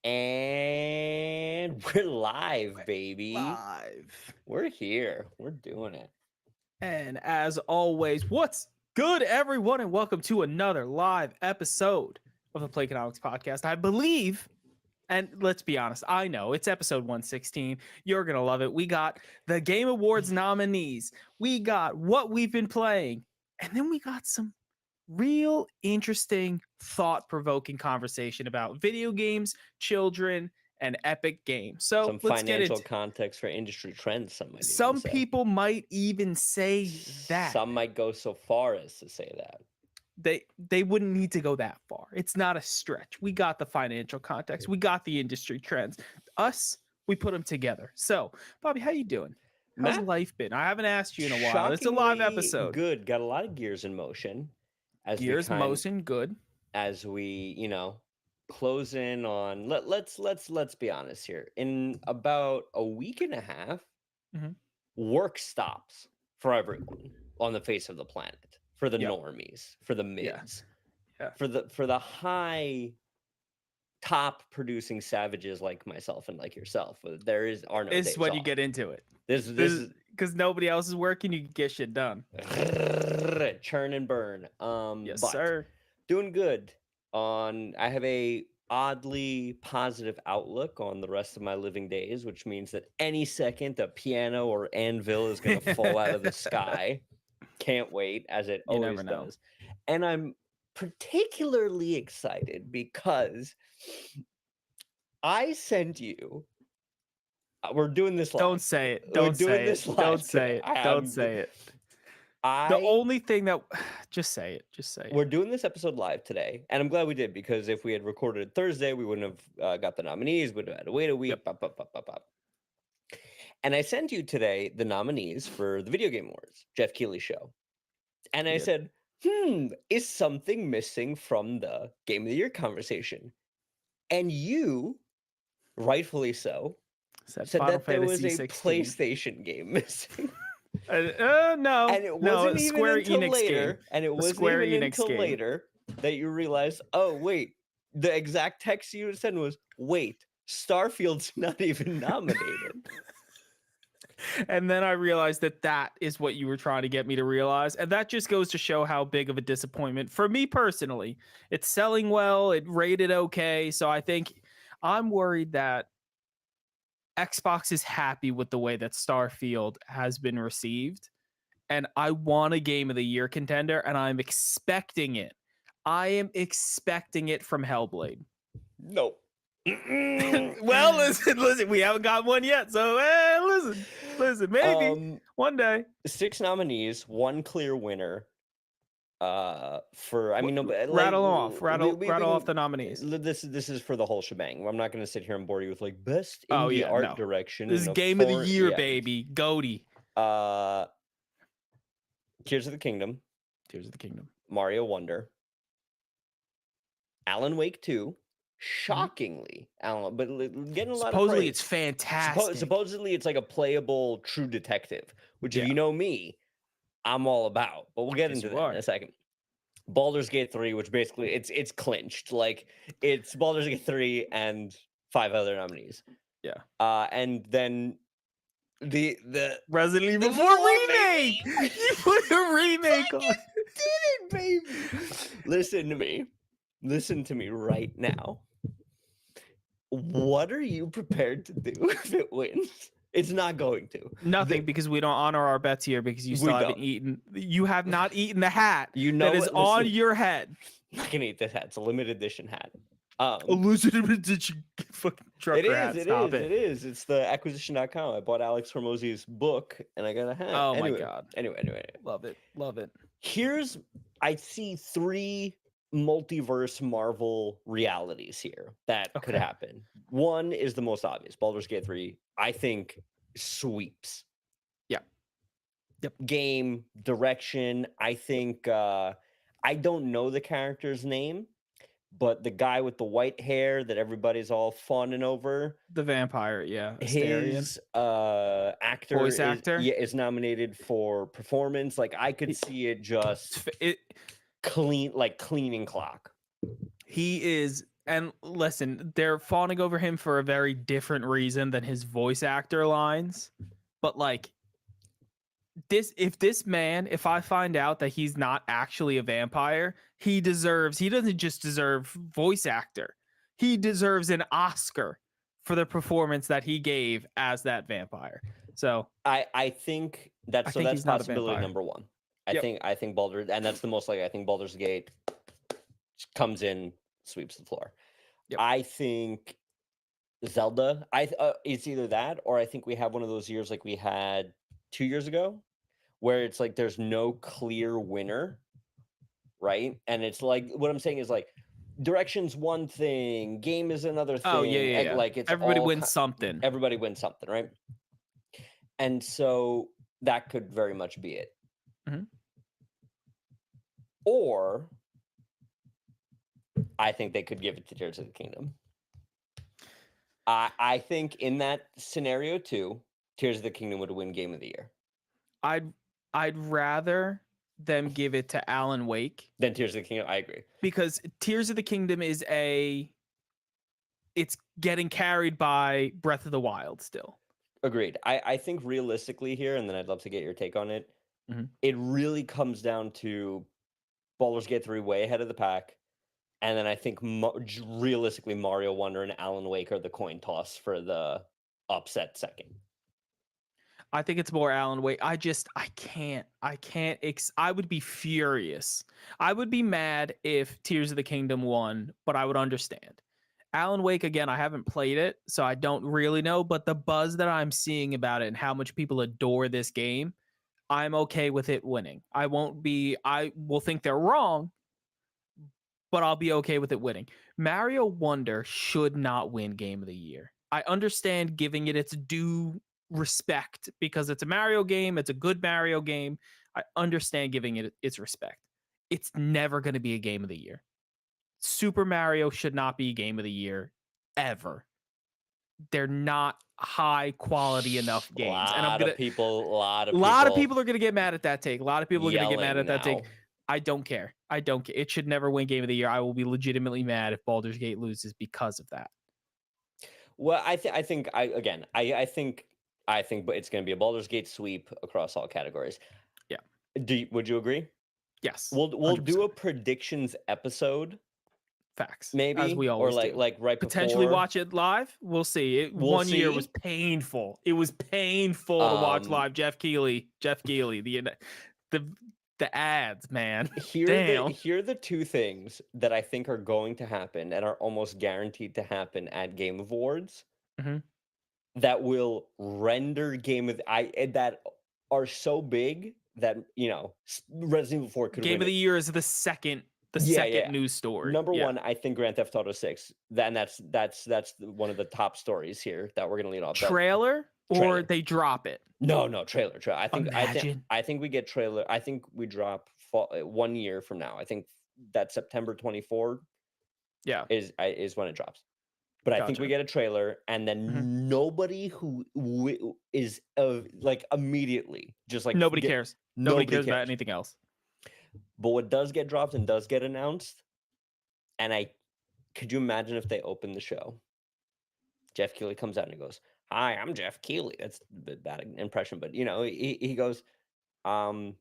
And we're live, baby. Live. We're here. We're doing it. And as always, what's good, everyone? And welcome to another live episode of the Playconomics podcast. I believe, and let's be honest, I know it's episode 116. You're going to love it. We got the Game Awards nominees, we got what we've been playing, and then we got some real interesting, thought provoking conversation about video games, children, and epic games. So Some let's get financial into. context for industry trends, some might even Some say. people might even say that. Some might go so far as to say that. They wouldn't need to go that far. It's not a stretch. We got the financial context. We got the industry trends. Us, we put them together. So, Bobby, how you doing? How's Matt, life been? I haven't asked you in a while. It's a live shockingly episode. good. Got a lot of gears in motion as Gears motion, good. we close in on let's be honest here. In about a week and a half, Mhm. work stops for everyone on the face of the planet. For the Yep. normies, for the Yeah. mids, Yeah. for the high top producing savages like myself and like yourself. There are no This days is when you off. get into it. This is Because nobody else is working, you can get shit done. churn and burn. Yes, But sir. doing good. I have a oddly positive outlook on the rest of my living days, which means that any second a piano or anvil is going to fall out of the sky. Can't wait, as it You always never know. does. And I'm particularly excited because I sent you. We're doing this live. Don't say it. We're Don't doing say this it. live Don't say today. it. Don't say it. The I only thing that just say it. Just say it. we're doing this episode live today, and I'm glad we did, because if we had recorded Thursday, we wouldn't have got the nominees. We'd have had to wait a week. Yep. Bop, bop, bop, bop, bop. And I sent you today the nominees for the Video Game Awards, Jeff Keighley show. And I Yep. said, is something missing from the Game of the Year conversation? And you, rightfully so, said Final that there was Fantasy a 16. PlayStation game missing. No, And it no, wasn't even Square until Enix later, game. and it wasn't Square even Enix until game. later that you realized, oh, wait, the exact text you sent was, wait, Starfield's not even nominated. And then I realized that that is what you were trying to get me to realize. And that just goes to show how big of a disappointment for me personally. It's selling well, it rated okay. So I think I'm worried that Xbox is happy with the way that Starfield has been received. And I want a Game of the Year contender, and I'm expecting it. I am expecting it from Hellblade. Nope. Well, listen, we haven't got one yet. So, listen, maybe one day. 6 nominees, 1 clear winner. Rattle off the nominees. This is for the whole shebang. I'm not going to sit here and bore you with like best Oh, indie yeah, art no. direction. This is in a Game of the foreign- Year, yeah. baby. GOTY. Tears of the Kingdom, Tears of the Kingdom. Mario Wonder, Alan Wake 2. Shockingly, Alan, but getting a lot Supposedly of it's fantastic. Supposedly it's like a playable True Detective, which if Yeah. you know me, I'm all about. But we'll get Yes, into you that are. in a second. Baldur's Gate 3, which basically it's clinched. Like it's Baldur's Gate 3 and 5 other nominees. Yeah. And then the Resident Evil 4 remake. You put a remake on. did it, baby. Listen to me right now. What are you prepared to do if it wins? It's not going to. Nothing, because we don't honor our bets here, because you still haven't eaten. You have not eaten the hat that is on your head. I'm not gonna eat this hat. It's a limited edition hat. Limited edition fucking trucker hat. It is. It's the acquisition.com. I bought Alex Hormozzi's book and I got a hat. Oh my god. Anyway. Love it. I see 3 multiverse Marvel realities here that could happen. One is the most obvious. Baldur's Gate 3, I think, sweeps. Yeah. Yep. Game, direction, I think I don't know the character's name, but the guy with the white hair that everybody's all fawning over, the vampire, yeah, his voice actor is nominated for performance. Like I could see it just cleaning clock. He is And listen, they're fawning over him for a very different reason than his voice actor lines. But like if I find out that he's not actually a vampire, he doesn't just deserve voice actor. He deserves an Oscar for the performance that he gave as that vampire. So I think I that's think that's he's not a possibility vampire. number one. Yep. I think Baldur's, and that's the most likely. I think Baldur's Gate comes in, sweeps the floor. Yep. I think Zelda. It's either that or I think we have one of those years like we had 2 years ago, where it's like there's no clear winner, right? And it's like what I'm saying is like direction's one thing, game is another Oh yeah, thing. yeah, yeah. Like it's Everybody all wins something. everybody wins something, right? And so that could very much be it. Mhm. Or I think they could give it to Tears of the Kingdom. I think in that scenario too, Tears of the Kingdom would win Game of the Year. I'd rather them give it to Alan Wake Then Tears of the Kingdom, I agree. because Tears of the Kingdom it's getting carried by Breath of the Wild still. Agreed. I think realistically here, and then I'd love to get your take on it. Mhm. It really comes down to Baldur's Gate 3 way ahead of the pack. And then I think realistically Mario Wonder and Alan Wake are the coin toss for the upset second. I think it's more Alan Wake. I can't. I would be furious. I would be mad if Tears of the Kingdom won, but I would understand. Alan Wake, again, I haven't played it, so I don't really know, but the buzz that I'm seeing about it and how much people adore this game, I'm okay with it winning. I will think they're wrong, but I'll be okay with it winning. Mario Wonder should not win Game of the Year. I understand giving it its due respect because it's a Mario game, it's a good Mario game. I understand giving it its respect. It's never going to be a Game of the Year. Super Mario should not be Game of the Year ever. They're not high quality enough games. And A lot of people are going to get mad at that take. A lot of people are going to get mad yelling at that take. now. I don't care. It should never win Game of the Year. I will be legitimately mad if Baldur's Gate loses because of that. Well, I think but it's going to be a Baldur's Gate sweep across all categories. Yeah. Would you agree? Yes. We'll 100%. do a predictions episode. Facts. Maybe, as we always or do. like right Potentially before. watch it live. We'll see. We'll One year see. was painful. It was painful to watch live. Jeff Keighley, the ads, man. Damn. Here are the two things that I think are going to happen and are almost guaranteed to happen at Game Awards. Mhm. That will render that are so big that Resident Evil 4 could Game win of the it. Year is the second news story. Number one, I think Grand Theft Auto 6. That's one of the top stories here that we're gonna lead off. Trailer or they drop it. No, trailer. I think we get trailer. I think we drop 1 year from now. I think that September 24 is when it drops. But I think we get a trailer, and then nobody who is like immediately just like nobody cares. Nobody cares about anything else. But what does get dropped and does get announced, and could you imagine if they open the show? Jeff Keighley comes out and he goes, "Hi, I'm Jeff Keighley." That's a bit bad impression, but he goes, from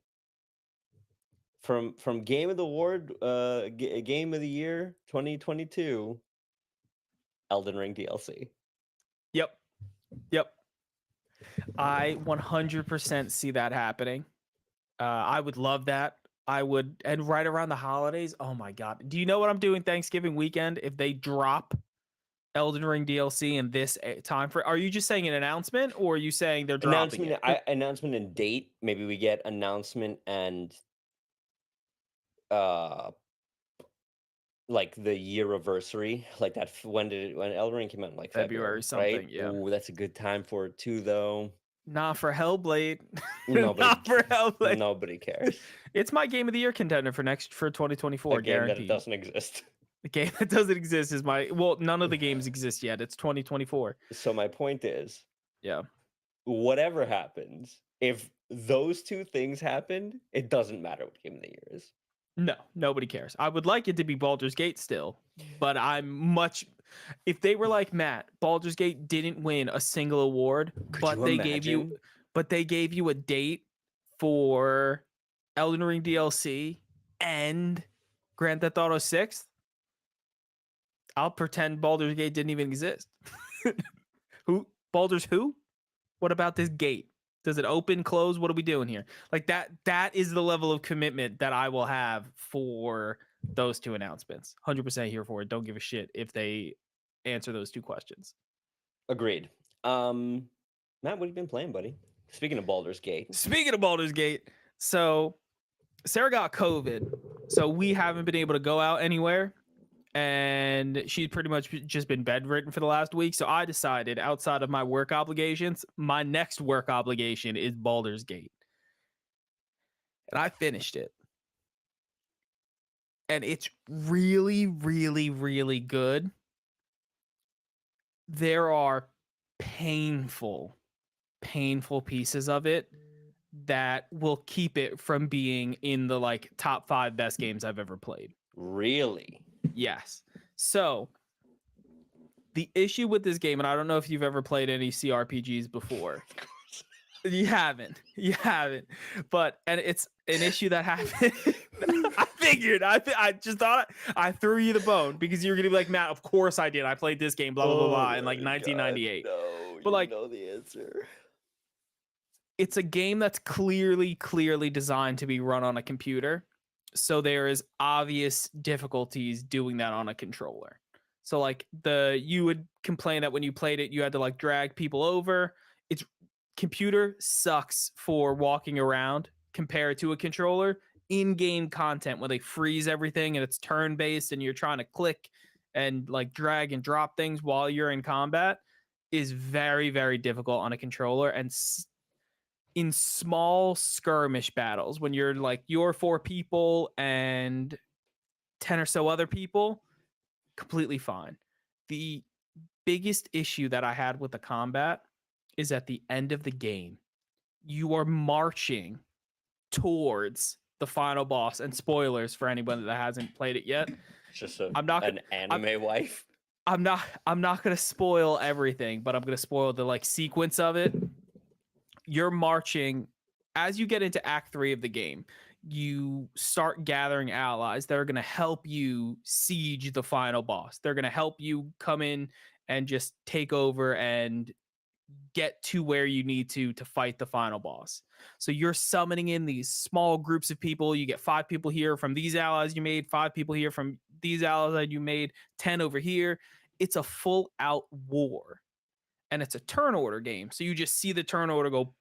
Game of the Game of the Year 2022. Elden Ring DLC. Yep. I 100% see that happening. I would love that. I would, and right around the holidays. Oh my god! Do you know what I'm doing Thanksgiving weekend? If they drop Elden Ring DLC in this time for, are you just saying an announcement, or are you saying they're dropping it? Announcement and date. Maybe we get announcement and like the year anniversary, like that. When Elden Ring came out? In like February something. Right? Yeah. Ooh, that's a good time for it too, though. Not for Hellblade. Not for Hellblade. Nobody cares. It's my Game of the Year contender for 2024. A game that doesn't exist. The game that doesn't exist is none of the games exist yet. It's 2024. So my point is, yeah, whatever happens, if those two things happen, it doesn't matter what Game of the Year is. No, nobody cares. I would like it to be Baldur's Gate still, but if they were like Matt, Baldur's Gate didn't win a single award, Could you imagine? but they gave you a date for Elden Ring DLC and Grand Theft Auto 6, I'll pretend Baldur's Gate didn't even exist. Who? Baldur's who? What about this gate? Does it open, close? What are we doing here? Like that is the level of commitment that I will have for those two announcements. 100% here for it. Don't give a shit if they answer those two questions. Agreed. Matt, what have you been playing, buddy? Speaking of Baldur's Gate. So Sarah got COVID, so we haven't been able to go out anywhere. And she's pretty much just been bedridden for the last week. So I decided, outside of my work obligations, my next work obligation is Baldur's Gate. And I finished it. And it's really, really, really good. There are painful pieces of it that will keep it from being in the like top 5 best games I've ever played. Really? Yes. So the issue with this game, and I don't know if you've ever played any CRPGs before. You haven't. But it's an issue that happened. I figured. I just thought I threw you the bone because you were gonna be like, Matt, of course I did. I played this game, blah blah blah blah, in like 1998. God, no, but like, know the answer. It's a game that's clearly designed to be run on a computer. So there is obvious difficulties doing that on a controller. So like you would complain that when you played it, you had to like drag people over. Its computer sucks for walking around compared to a controller. In-game content when they freeze everything and it's turn-based and you're trying to click and like drag and drop things while you're in combat is very, very difficult on a controller. And in small skirmish battles, when you're like your 4 people and 10 or so other people, completely fine. The biggest issue that I had with the combat is at the end of the game, you are marching towards the final boss. And spoilers for anyone that hasn't played it yet. It's just an anime wife. I'm not gonna spoil everything, but I'm gonna spoil the like sequence of it. You're marching as you get into Act 3 of the game. You start gathering allies that are going to help you siege the final boss. They're going to help you come in and just take over and get to where you need to fight the final boss. So you're summoning in these small groups of people. You get 5 people here from these allies you made, 5 people here from these allies that you made, 10 over here. It's a full out war. And it's a turn order game. So you just see the turn order go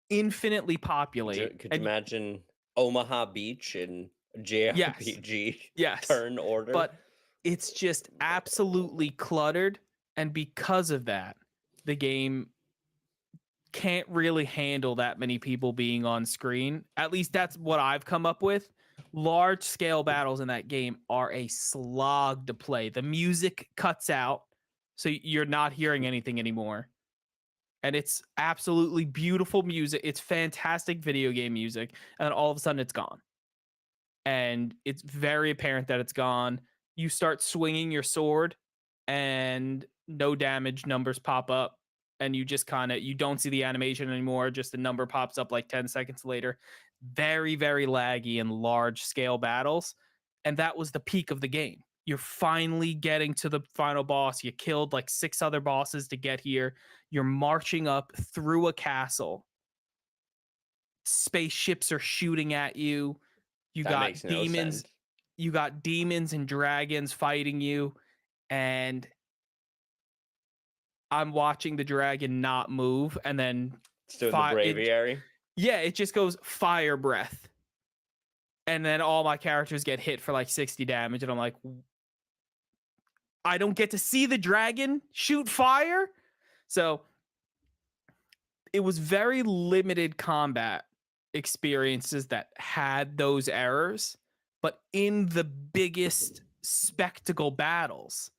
infinitely populate. Could you imagine Omaha Beach in JRPG turn order? But it's just absolutely cluttered. And because of that, the game can't really handle that many people being on screen. At least that's what I've come up with. Large scale battles in that game are a slog to play. The music cuts out. So you're not hearing anything anymore. And it's absolutely beautiful music. It's fantastic video game music. And then all of a sudden it's gone. And it's very apparent that it's gone. You start swinging your sword and no damage numbers pop up. And you just you don't see the animation anymore. Just the number pops up like 10 seconds later. Very, very laggy in large scale battles. And that was the peak of the game. You're finally getting to the final boss. You killed like 6 other bosses to get here. You're marching up through a castle. Spaceships are shooting at you. You got demons. You got demons and dragons fighting you. And I'm watching the dragon not move. And then still in the braviary. It just goes fire breath. And then all my characters get hit for like 60 damage. And I'm like, I don't get to see the dragon shoot fire. So it was very limited combat experiences that had those errors. But in the biggest spectacle battles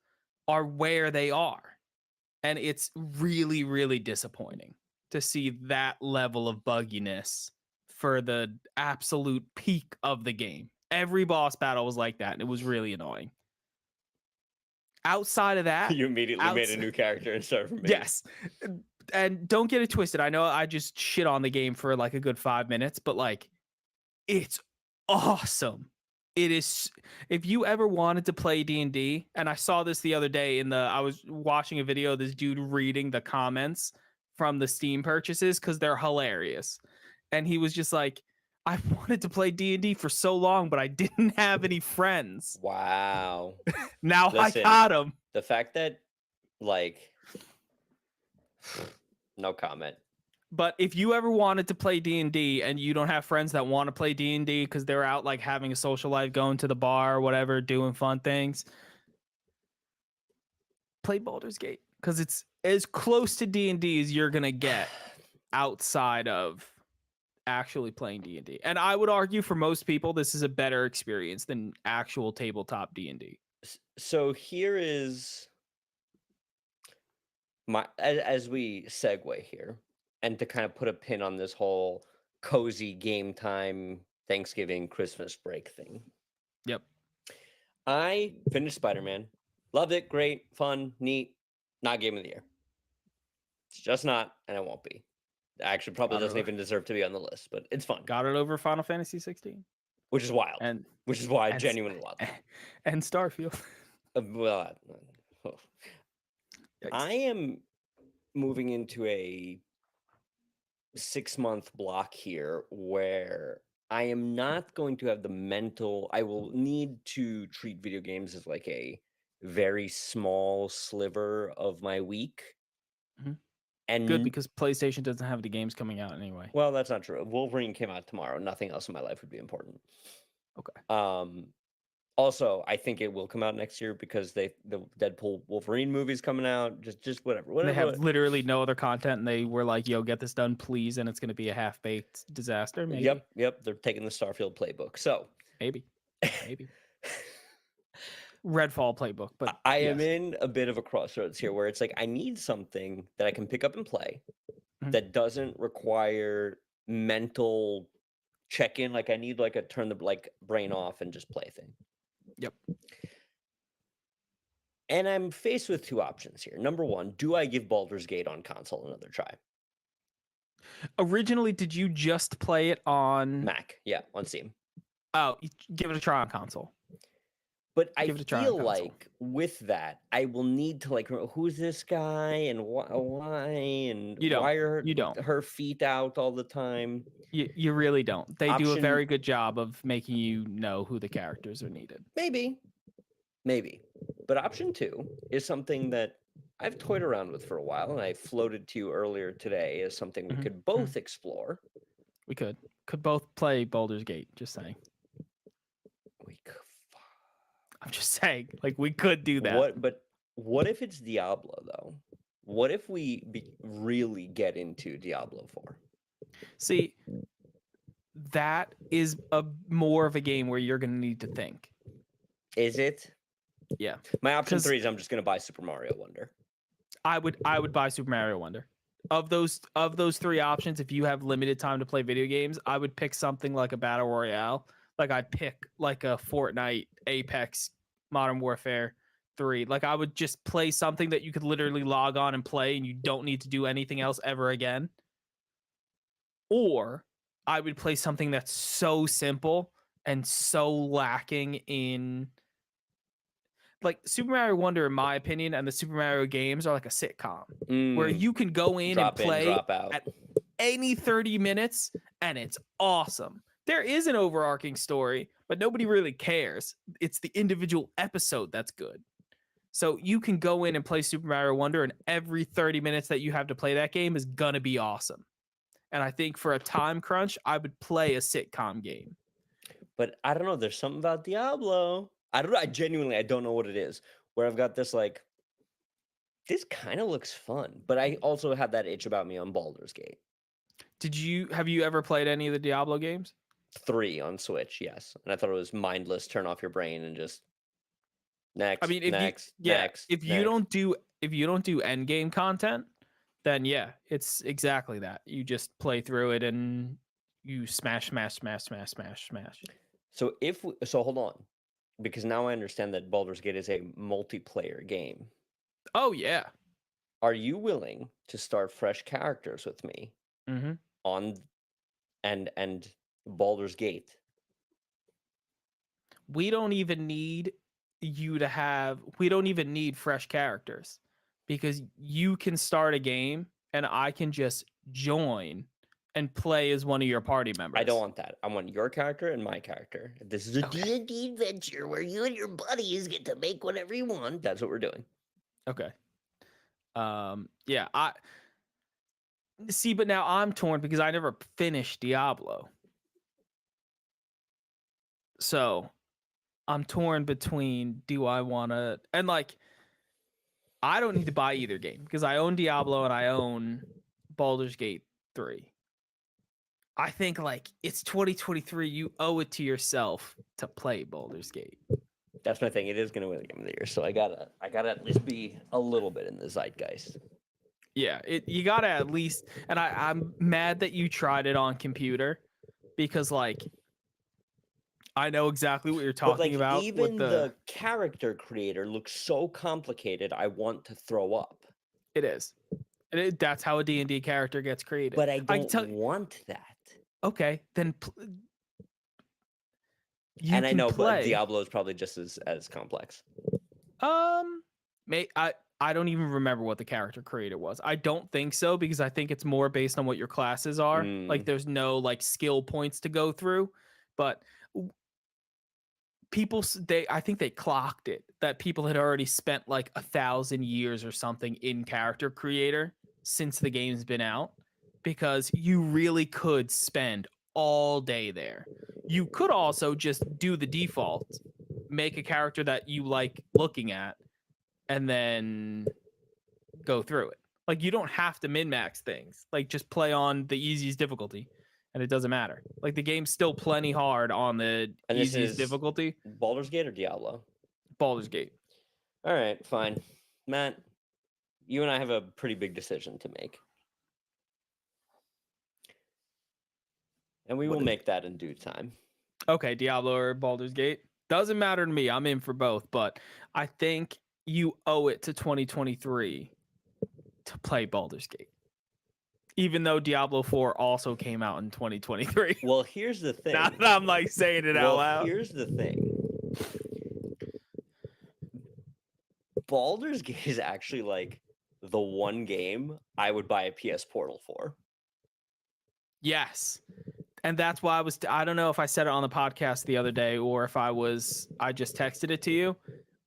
are where they are. And it's really, really disappointing to see that level of bugginess for the absolute peak of the game. Every boss battle was like that, and it was really annoying. Outside of that, You immediately made a new character and started from base. yes. And don't get it twisted. I know I just shit on the game for like a good 5 minutes, but like it's awesome. It is. If you ever wanted to play D&D, and I saw this the other day I was watching a video of this dude reading the comments from the Steam purchases because they're hilarious. And he was just like, I wanted to play D&D for so long, but I didn't have any friends. Wow. Now Listen, I got them. The fact that, like, no comment. But if you ever wanted to play D&D and you don't have friends that want to play D&D because they're out like having a social life, going to the bar or whatever, doing fun things, play Baldur's Gate because it's as close to D&D as you're going to get outside of actually playing D&D. And I would argue for most people, this is a better experience than actual tabletop D&D. So here is as we segue here, and to kind of put a pin on this whole cozy game time, Thanksgiving, Christmas break thing. Yep. I finished Spider-Man. Loved it. Great. Fun. Neat. Not game of the year. It's just not, and it won't be. Actually, probably doesn't even deserve to be on the list, but it's fun. Got it over Final Fantasy 16. Which is wild. Which is why I genuinely love it. And Starfield. I am moving into a 6-month block here where I am not going to have the mental. I will need to treat video games as like a very small sliver of my week. Mm-hmm. And good, because PlayStation doesn't have the games coming out anyway. Well, that's not true. Wolverine came out tomorrow. Nothing else in my life would be important. Okay. Also, I think it will come out next year because the Deadpool Wolverine movie's coming out. Just whatever. They have literally no other content, and they were like, "Yo, get this done, please," and it's going to be a half-baked disaster. Maybe. Yep. They're taking the Starfield playbook. So maybe. Redfall playbook, but I am in a bit of a crossroads here where it's like I need something that I can pick up and play that doesn't require mental check-in. Like I need like a turn the brain off and just play thing. Yep. And I'm faced with two options here. Number one, do I give Baldur's Gate on console another try? Originally, did you just play it on Mac? Yeah, on Steam. Oh, give it a try on console. But I feel like with that, I will need to like, who's this guy and why and why are her feet out all the time? You really don't. They do a very good job of making you know who the characters are needed. Maybe. But option 2 is something that I've toyed around with for a while, and I floated to you earlier today as something we could both explore. We could both play Baldur's Gate. Just saying. We could. I'm just saying, like, we could do that. What if it's Diablo though? What if we really get into Diablo 4? See, that is more of a game where you're going to need to think. Is it? Yeah. My option 3 is I'm just going to buy Super Mario Wonder. I would buy Super Mario Wonder. Of those 3 options, if you have limited time to play video games, I would pick something like a Battle Royale. Like I'd pick like a Fortnite, Apex, Modern Warfare 3. Like I would just play something that you could literally log on and play and you don't need to do anything else ever again. Or I would play something that's so simple and so lacking in, like, Super Mario Wonder, in my opinion, and the Super Mario games are like a sitcom where you can go in and play at any 30 minutes and it's awesome. There is an overarching story, but nobody really cares. It's the individual episode that's good. So you can go in and play Super Mario Wonder, and every 30 minutes that you have to play that game is going to be awesome. And I think for a time crunch, I would play a sitcom game. But I don't know. There's something about Diablo. I don't know. I don't know what it is. Where I've got this like, this kind of looks fun. But I also have that itch about me on Baldur's Gate. Have you ever played any of the Diablo games? 3 on Switch, yes. And I thought it was mindless, turn off your brain and just next. I mean, if you don't do end game content, then yeah, it's exactly that. You just play through it and you smash, smash, smash, smash, smash, smash. So so hold on, because now I understand that Baldur's Gate is a multiplayer game. Oh yeah. Are you willing to start fresh characters with me Mm-hmm. on and Baldur's Gate? We don't even need we don't even need fresh characters, because you can start a game and I can just join and play as one of your party members. I don't want that. I want your character and my character. This is a Okay. D&D adventure where you and your buddies get to make whatever you want. That's what we're doing. Okay. Yeah, I see, but now I'm torn because I never finished Diablo. So I'm torn between, do I want to, and like, I don't need to buy either game because I own Diablo and I own Baldur's Gate 3. I think like it's 2023, you owe it to yourself to play Baldur's Gate. That's my thing. It is gonna win the game of the year, so I gotta at least be a little bit in the zeitgeist. Yeah, you gotta at least, and I'm mad that you tried it on computer, because like I know exactly what you're But talking like, about. even With the character creator looks so complicated, I want to throw up. it is, that's how a D&D character gets created. But I I can don't tell. want that. Okay, then you And I can know, but play. Diablo is probably just as complex. I don't even remember what the character creator was. I don't think so, because I think it's more based on what your classes are. Like there's no like skill points to go through, but I think they clocked it that people had already spent like 1,000 years or something in character creator since the game's been out, because you really could spend all day there. You could also just do the default, make a character that you like looking at, and then go through it. Like you don't have to min-max things. Like just play on the easiest difficulty and it doesn't matter. Like the game's still plenty hard on the And this easiest is difficulty. Baldur's Gate or Diablo? Baldur's Gate. All right, fine. Matt, you and I have a pretty big decision to make. And we will make that in due time. Okay, Diablo or Baldur's Gate. Doesn't matter to me. I'm in for both, but I think you owe it to 2023 to play Baldur's Gate. Even though Diablo 4 also came out in 2023. Well, here's the thing. Now that I'm like saying it out loud. Here's the thing. Baldur's Gate is actually like the one game I would buy a PS Portal for. Yes. And that's why I don't know if I said it on the podcast the other day or if I just texted it to you.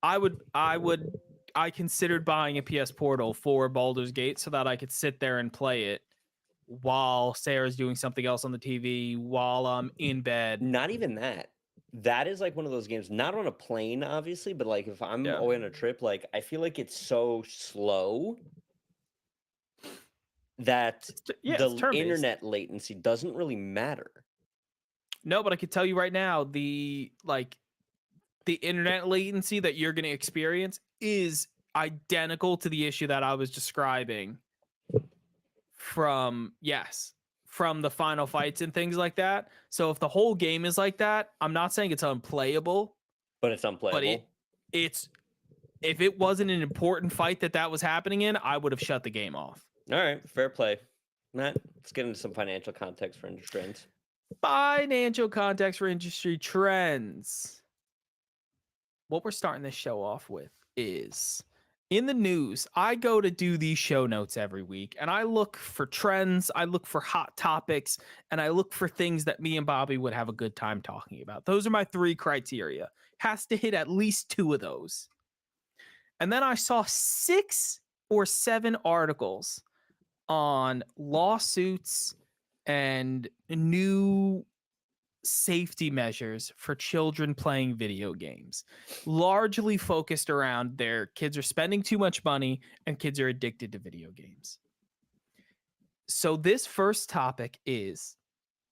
I considered buying a PS Portal for Baldur's Gate so that I could sit there and play it while Sarah's doing something else on the TV, while I'm in bed. Not even that. That is like one of those games, not on a plane, obviously, but like if I'm away on a trip, like I feel like it's so slow that the internet latency doesn't really matter. No, but I could tell you right now, the internet latency that you're going to experience is identical to the issue that I was describing from the final fights and things like that. So if the whole game is like that, I'm not saying it's unplayable, but it's unplayable. But if it wasn't an important fight that was happening in, I would have shut the game off. All right, fair play. Matt, let's get into some financial context for industry trends. Financial context for industry trends. What we're starting this show off with is, in the news, I go to do these show notes every week, and I look for trends, I look for hot topics, and I look for things that me and Bobby would have a good time talking about. Those are my 3 criteria. Has to hit at least 2 of those. And then I saw 6 or 7 articles on lawsuits and new safety measures for children playing video games, largely focused around their kids are spending too much money and kids are addicted to video games. So this first topic is,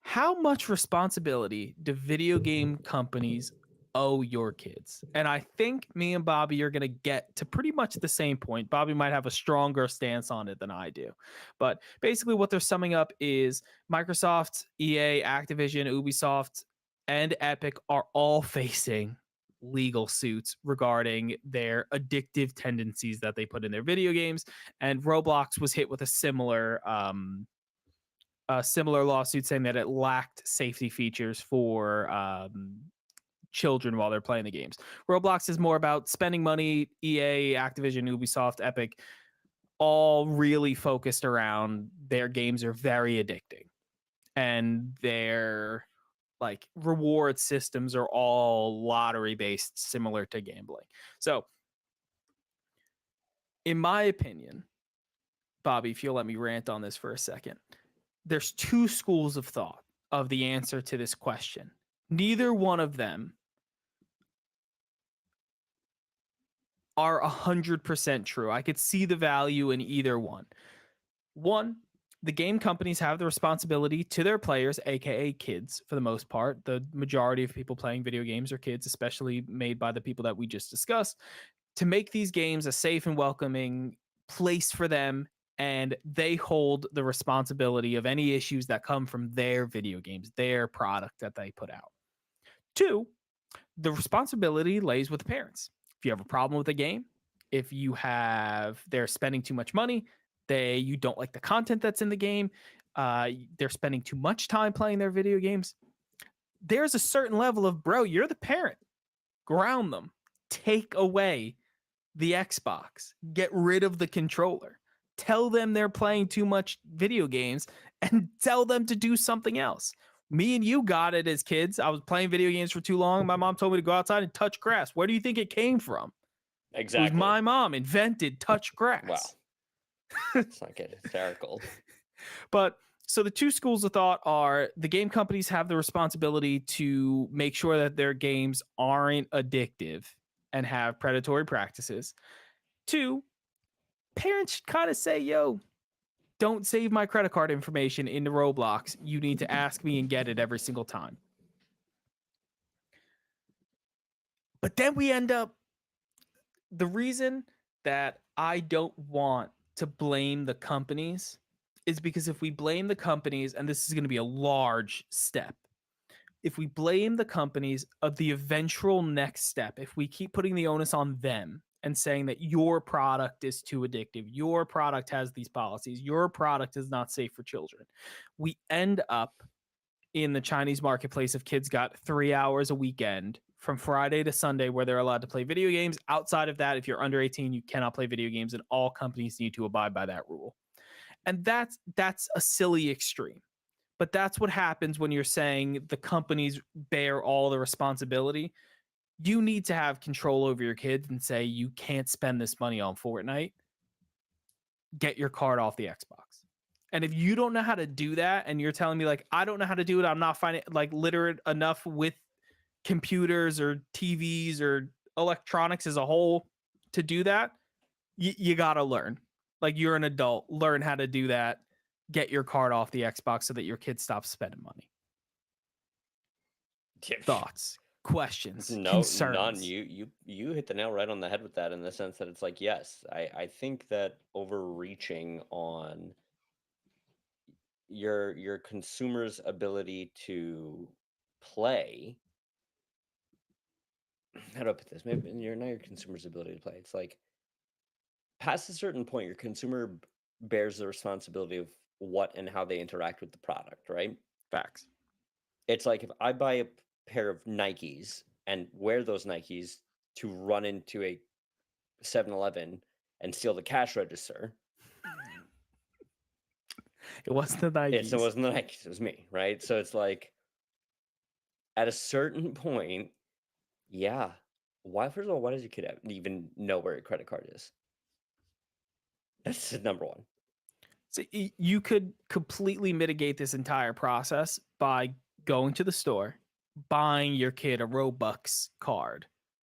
how much responsibility do video game companies owe your kids. And I think me and Bobby are going to get to pretty much the same point. Bobby might have a stronger stance on it than I do. But basically, what they're summing up is Microsoft, EA, Activision, Ubisoft, and Epic are all facing legal suits regarding their addictive tendencies that they put in their video games. And Roblox was hit with a similar lawsuit saying that it lacked safety features for children while they're playing the games. Roblox is more about spending money. EA, Activision, Ubisoft, Epic, all really focused around their games are very addicting, and their like reward systems are all lottery based, similar to gambling. So, in my opinion, Bobby, if you'll let me rant on this for a second, there's two schools of thought of the answer to this question. Neither one of them are 100% true. I could see the value in either one. One, the game companies have the responsibility to their players, aka kids, for the most part. The majority of people playing video games are kids, especially made by the people that we just discussed, to make these games a safe and welcoming place for them. And they hold the responsibility of any issues that come from their video games, their product that they put out. Two, the responsibility lays with the parents. If you have a problem with a game, if they're spending too much money, you don't like the content that's in the game, they're spending too much time playing their video games, there's a certain level of, bro, you're the parent. Ground them. Take away the Xbox. Get rid of the controller. Tell them they're playing too much video games and tell them to do something else. Me and you got it as kids. I was playing video games for too long. My mom told me to go outside and touch grass. Where do you think it came from? Exactly. It was my mom invented touch grass. Wow. Let's not get hysterical. But so the two schools of thought are the game companies have the responsibility to make sure that their games aren't addictive and have predatory practices. Two, parents should kind of say, yo, don't save my credit card information into Roblox. You need to ask me and get it every single time. But then we end up, the reason that I don't want to blame the companies is because if we blame the companies, and this is going to be a large step, if we blame the companies of the eventual next step, if we keep putting the onus on them and saying that your product is too addictive, your product has these policies, your product is not safe for children, we end up in the Chinese marketplace of kids got 3 hours a weekend from Friday to Sunday where they're allowed to play video games. Outside of that, if you're under 18, you cannot play video games, and all companies need to abide by that rule. And that's a silly extreme. But that's what happens when you're saying the companies bear all the responsibility. You need to have control over your kids and say, you can't spend this money on Fortnite. Get your card off the Xbox. And if you don't know how to do that, and you're telling me like, I don't know how to do it, I'm not finding like literate enough with computers or TVs or electronics as a whole to do that, you got to learn. Like, you're an adult, learn how to do that. Get your card off the Xbox so that your kid stops spending money. Thoughts, questions, concerns? None. You hit the nail right on the head with that, in the sense that it's like, yes, I think that overreaching on your consumer's ability to play, how do I put this? Maybe not your consumer's ability to play. It's like, past a certain point, your consumer bears the responsibility of what and how they interact with the product, right? Facts. It's like, if I buy a pair of Nikes and wear those Nikes to run into a 7-Eleven and steal the cash register. It wasn't the Nikes. It wasn't the Nikes. It was me, right? So it's like, at a certain point, yeah. First of all, why does your kid even know where your credit card is? That's number one. So you could completely mitigate this entire process by going to the store, buying your kid a Robux card,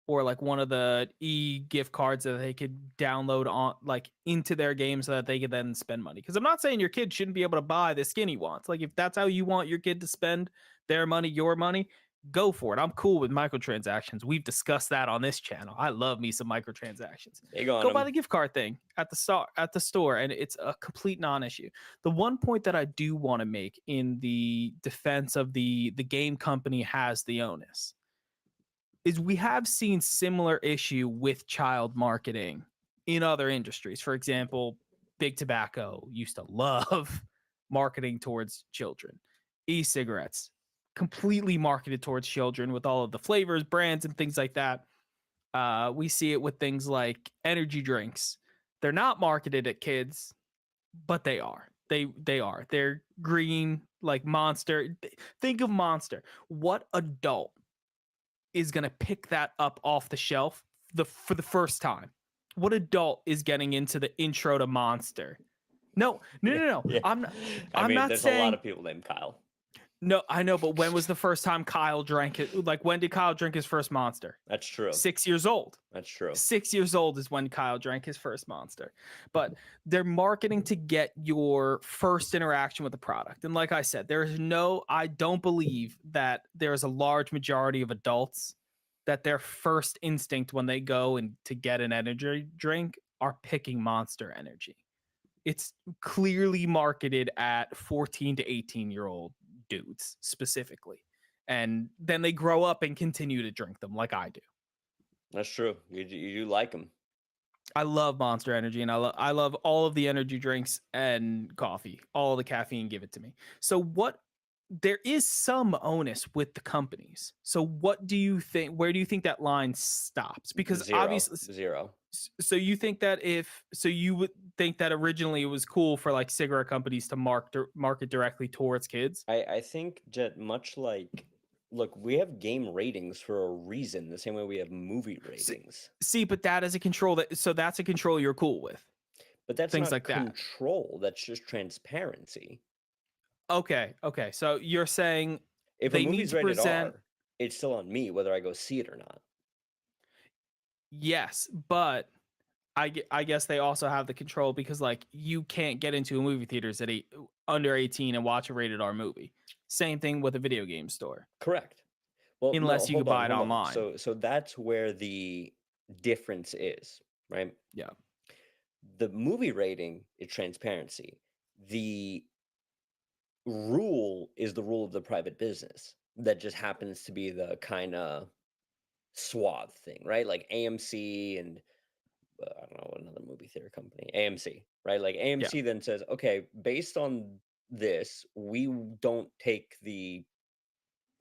or like one of the gift cards that they could download on like into their game so that they could then spend money. Because I'm not saying your kid shouldn't be able to buy the skin he wants. Like, if that's how you want your kid to spend their money, your money, go for it. I'm cool with microtransactions. We've discussed that on this channel. I love me some microtransactions. Big on Go buy them. the gift card thing at the store, and it's a complete non-issue. The one point that I do want to make in the defense of the game company has the onus is we have seen similar issue with child marketing in other industries. For example, big tobacco used to love marketing towards children. E-cigarettes completely marketed towards children with all of the flavors, brands, and things like that. We see it with things like energy drinks. They're not marketed at kids, but they are. They are. They're green, like Monster. Think of Monster. What adult is going to pick that up off the shelf for the first time? What adult is getting into the intro to Monster? No. Yeah. I'm not there's a saying lot of people named Kyle. no, I know, but when was the first time Kyle drank it? Like, when did Kyle drink his first Monster? That's true. 6 years old. That's true. 6 years old is when Kyle drank his first Monster. But they're marketing to get your first interaction with the product. And like I said, I don't believe that there's a large majority of adults that their first instinct when they go and to get an energy drink are picking Monster Energy. It's clearly marketed at 14 to 18-year-old dudes specifically. And then they grow up and continue to drink them like I do. That's true. You like them. I love Monster Energy, and I love all of the energy drinks and coffee. All the caffeine, give it to me. So there is some onus with the companies. So what do you think? Where do you think that line stops? Because obviously zero. So you think that you would think that originally it was cool for like cigarette companies to market directly towards kids? I think that much like, look, we have game ratings for a reason, the same way we have movie ratings. See, but that is a control that's a control you're cool with. But that's things not like control. That's just transparency. Okay. So you're saying if they a movie's need to rated present... R, it's still on me whether I go see it or not. Yes, but I guess they also have the control because like you can't get into a movie theaters at under 18 and watch a rated R movie. Same thing with a video game store. Correct. Well, unless you can buy it online. So that's where the difference is, right? Yeah. The movie rating is transparency. The rule is the rule of the private business that just happens to be the kind of suave thing, right? Like AMC and I don't know, another movie theater company, AMC, right? Like AMC then says, okay, based on this, we don't take the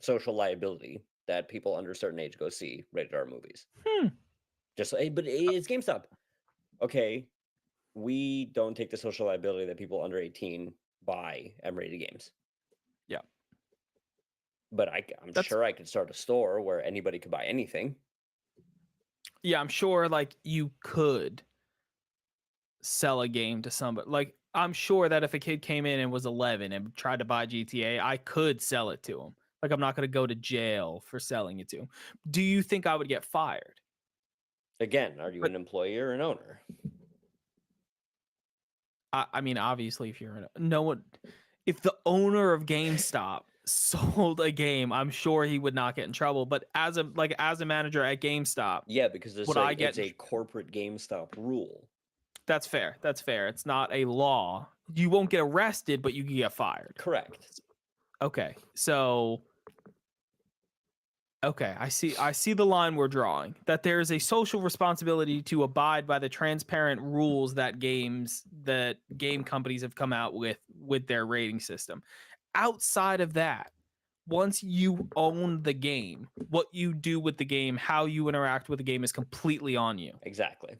social liability that people under a certain age go see rated R movies. Just but it's GameStop. Okay, we don't take the social liability that people under 18 buy M-rated games. Yeah. But I'm sure I could start a store where anybody could buy anything. Yeah, I'm sure like you could sell a game to somebody. Like I'm sure that if a kid came in and was 11 and tried to buy GTA, I could sell it to him. Like I'm not going to go to jail for selling it to him. Do you think I would get fired? Again, are you an employee or an owner? I mean, obviously, if if the owner of GameStop sold a game, I'm sure he would not get in trouble. But as a manager at GameStop, yeah, because it's a corporate GameStop rule. That's fair. It's not a law. You won't get arrested, but you can get fired. Correct. Okay, so I see the line we're drawing. That there is a social responsibility to abide by the transparent rules that game companies have come out with their rating system. Outside of that, once you own the game, what you do with the game, how you interact with the game is completely on you. Exactly.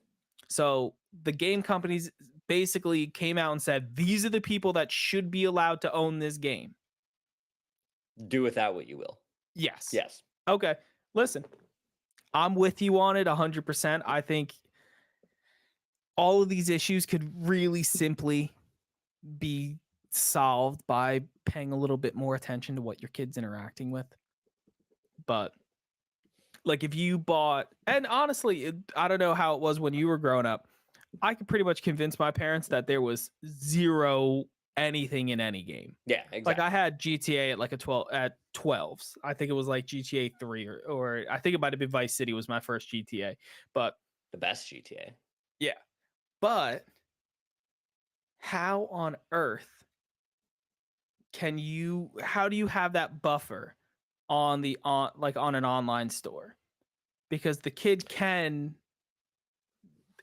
So the game companies basically came out and said, these are the people that should be allowed to own this game. Do with that what you will. Yes. Yes. Okay. Listen, I'm with you on it 100%. I think all of these issues could really simply be solved by paying a little bit more attention to what your kid's interacting with. But like if you bought, and honestly, I don't know how it was when you were growing up. I could pretty much convince my parents that there was zero anything in any game. Yeah, Like exactly. I had GTA at like a 12s. I think it was like GTA 3 or I think it might have been Vice City was my first GTA. But The best GTA. yeah. But how on earth how do you have that buffer on on an online store? Because the kid can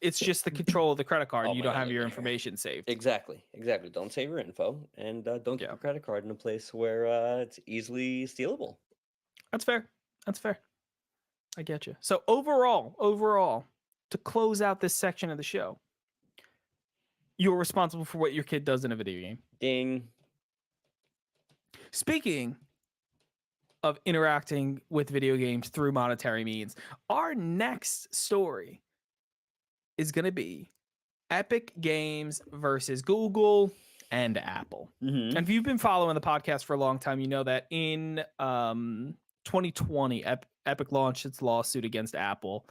it's just the control of the credit card. Oh You my don't god. have your information saved. Exactly. Exactly. Don't save your info, and don't keep Yeah. your credit card in a place where it's easily stealable. That's fair. That's fair. I get you. So overall, to close out this section of the show, you're responsible for what your kid does in a video game. Ding. Speaking of interacting with video games through monetary means, our next story is going to be Epic Games versus Google and Apple. Mm-hmm. And if you've been following the podcast for a long time, you know that in 2020, Epic launched its lawsuit against Apple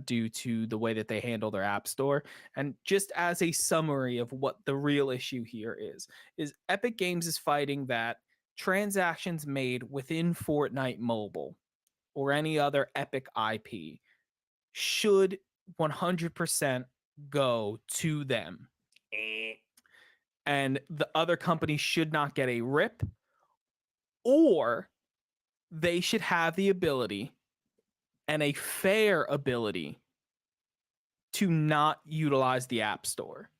due to the way that they handle their app store. And just as a summary of what the real issue here is Epic Games is fighting that transactions made within Fortnite Mobile or any other Epic IP should 100% go to them. And the other company should not get a rip, or they should have the ability and a fair ability to not utilize the App Store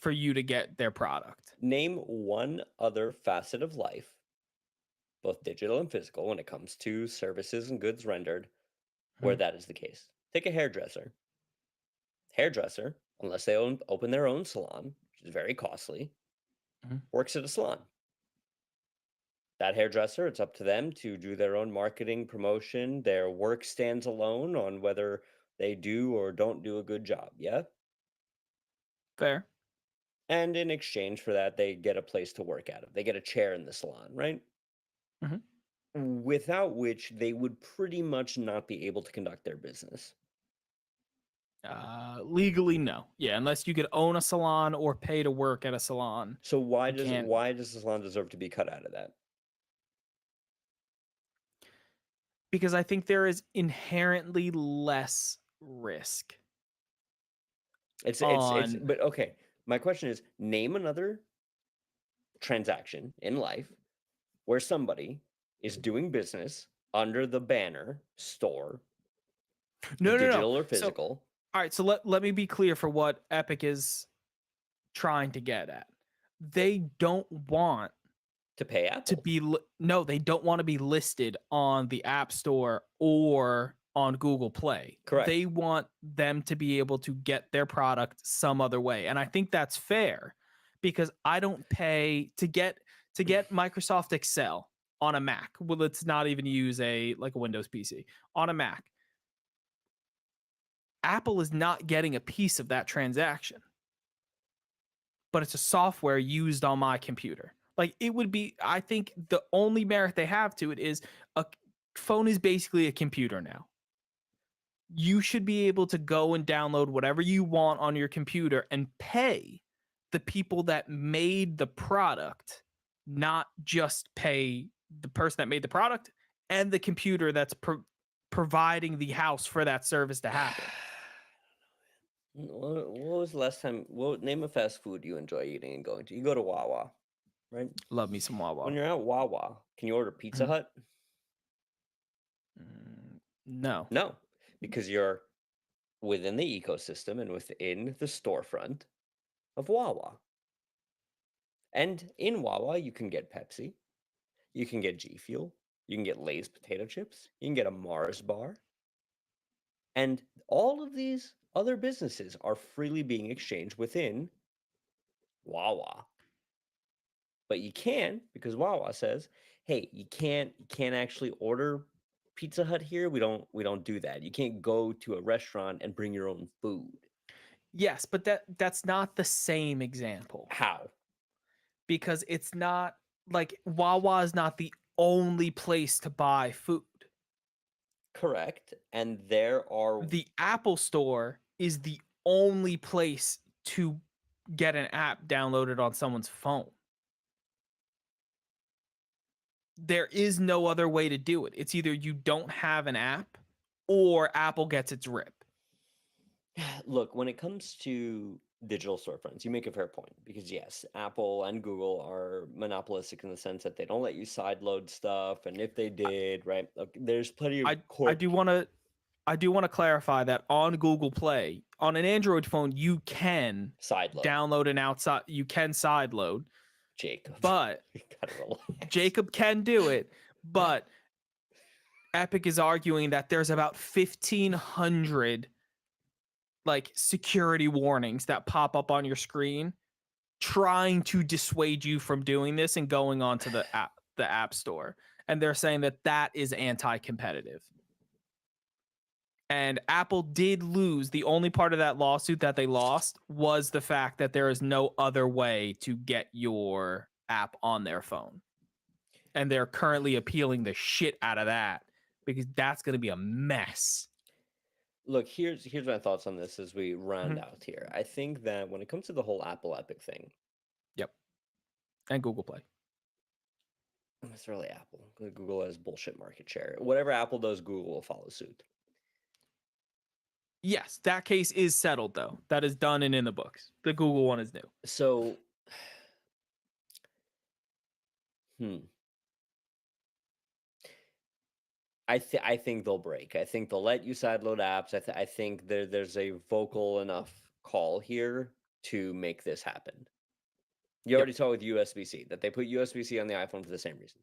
for you to get their product. Name one other facet of life, both digital and physical, when it comes to services and goods rendered, where that is the case. Take a hairdresser. Hairdresser, unless they open their own salon, which is very costly, works at a salon. That hairdresser, it's up to them to do their own marketing promotion. Their work stands alone on whether they do or don't do a good job. Yeah. Fair. And in exchange for that, they get a place to work out of. They get a chair in the salon, right? Without which they would pretty much not be able to conduct their business. Legally, no. Yeah, unless you could own a salon or pay to work at a salon. So why You does can't. the salon deserve to be cut out of that? Because I think there is inherently less risk. It's on but okay. My question is, name another transaction in life where somebody is doing business under the banner store, no. digital or So physical, all right, so let me be clear for what Epic is trying to get at. They don't want to pay Apple. to be no, they don't want to be listed on the App Store or on Google Play. Correct. They want them to be able to get their product some other way. And I think that's fair because I don't pay to get Microsoft Excel on a Mac. Well, let's not even use a Windows PC. On a Mac, Apple is not getting a piece of that transaction, but it's a software used on my computer. Like it would be, I think the only merit they have to it is a phone is basically a computer now. You should be able to go and download whatever you want on your computer and pay the people that made the product, not just pay the person that made the product and the computer that's providing the house for that service to happen. What was the last time? Name a fast food you enjoy eating and going to? You go to Wawa, right? Love me some Wawa. When you're at Wawa, can you order Pizza Hut? No. No, because you're within the ecosystem and within the storefront of Wawa. And in Wawa, you can get Pepsi, you can get G Fuel, you can get Lay's potato chips, you can get a Mars bar. And all of these other businesses are freely being exchanged within Wawa. But you can, because Wawa says, hey, you can't actually order Pizza Hut here. We don't do that. You can't go to a restaurant and bring your own food. Yes, but that's not the same example. How? Because it's not like Wawa is not the only place to buy food. Correct. And there are the Apple Store is the only place to get an app downloaded on someone's phone. There is no other way to do it. It's either you don't have an app or Apple gets its rip. Look, when it comes to digital storefronts, you make a fair point because yes, Apple and Google are monopolistic in the sense that they don't let you sideload stuff, and if they did, right, there's plenty of I do want to clarify that on Google Play, on an Android phone, you can sideload. download an outside. You can sideload. Jacob, but you gotta relax. Jacob can do it. But Epic is arguing that there's about 1,500 like security warnings that pop up on your screen trying to dissuade you from doing this and going onto the app store. And they're saying that that is anti-competitive. And Apple did lose. The only part of that lawsuit that they lost was the fact that there is no other way to get your app on their phone. And they're currently appealing the shit out of that because that's going to be a mess. Look, here's my thoughts on this as we round out here. I think that when it comes to the whole Apple Epic thing. Yep. And Google Play. It's really Apple. Google has bullshit market share. Whatever Apple does, Google will follow suit. Yes, that case is settled, though. That is done and in the books. The Google one is new. So, I think they'll break. I think they'll let you sideload apps. I think there's a vocal enough call here to make this happen. You already saw with USB-C that they put USB-C on the iPhone for the same reason.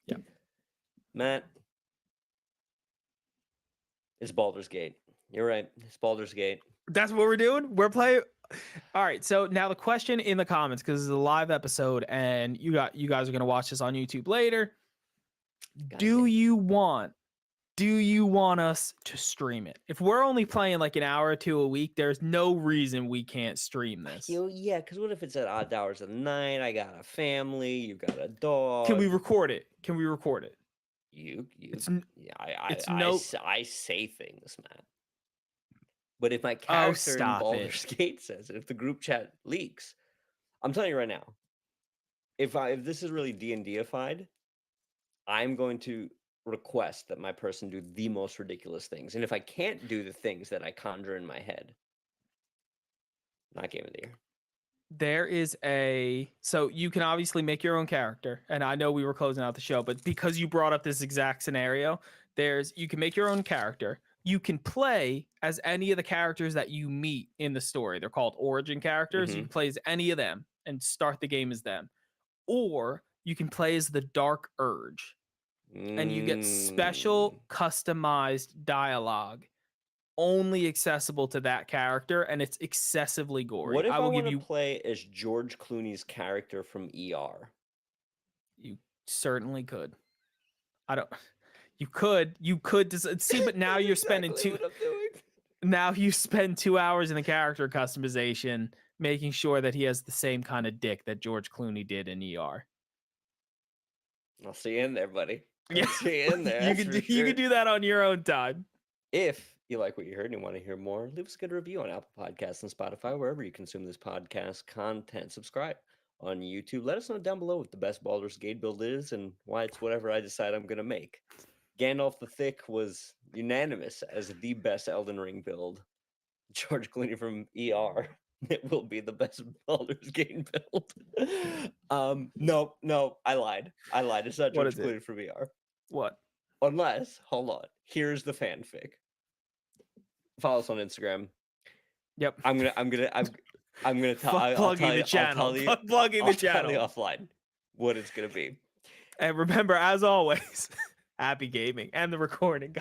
Yeah. Matt, it's Baldur's Gate. You're right. It's Baldur's Gate. That's what we're doing? We're playing. All right. So now the question in the comments, because it's a live episode and you guys are going to watch this on YouTube later. Do you want us to stream it? If we're only playing like an hour or two a week, there's no reason we can't stream this. Yeah, because what if it's at odd hours of the night? I got a family. You got a dog. Can we record it? I say things, man. But if my character in Baldur's Gate says it, if the group chat leaks, I'm telling you right now, if this is really D&D-ified, I'm going to request that my person do the most ridiculous things. And if I can't do the things that I conjure in my head, not Game of the Year. So you can obviously make your own character. And I know we were closing out the show, but because you brought up this exact scenario, you can make your own character. You can play as any of the characters that you meet in the story. They're called origin characters. You can play as any of them and start the game as them. Or you can play as the Dark Urge. And you get special customized dialogue only accessible to that character, and it's excessively gory. What if I want to play as George Clooney's character from ER? You certainly could. You could see, but now you're spending now you spend 2 hours in the character customization, making sure that he has the same kind of dick that George Clooney did in ER. I'll see you in there, buddy. Yeah, see you in there. You can do that on your own time. If you like what you heard and you want to hear more, leave us a good review on Apple Podcasts and Spotify, wherever you consume this podcast content. Subscribe on YouTube. Let us know down below what the best Baldur's Gate build is and why it's whatever I decide I'm going to make. Gandalf the Thick was unanimous as the best Elden Ring build. George Clooney from ER. It will be the best Baldur's Gate build. No, I lied. It's not George Clooney from ER. What? Unless, hold on. Here's the fanfic. Follow us on Instagram. Yep. I'm gonna tell. Plugging the channel. Plugging the channel. Tell you offline what it's gonna be. And remember, as always, happy gaming and the recording.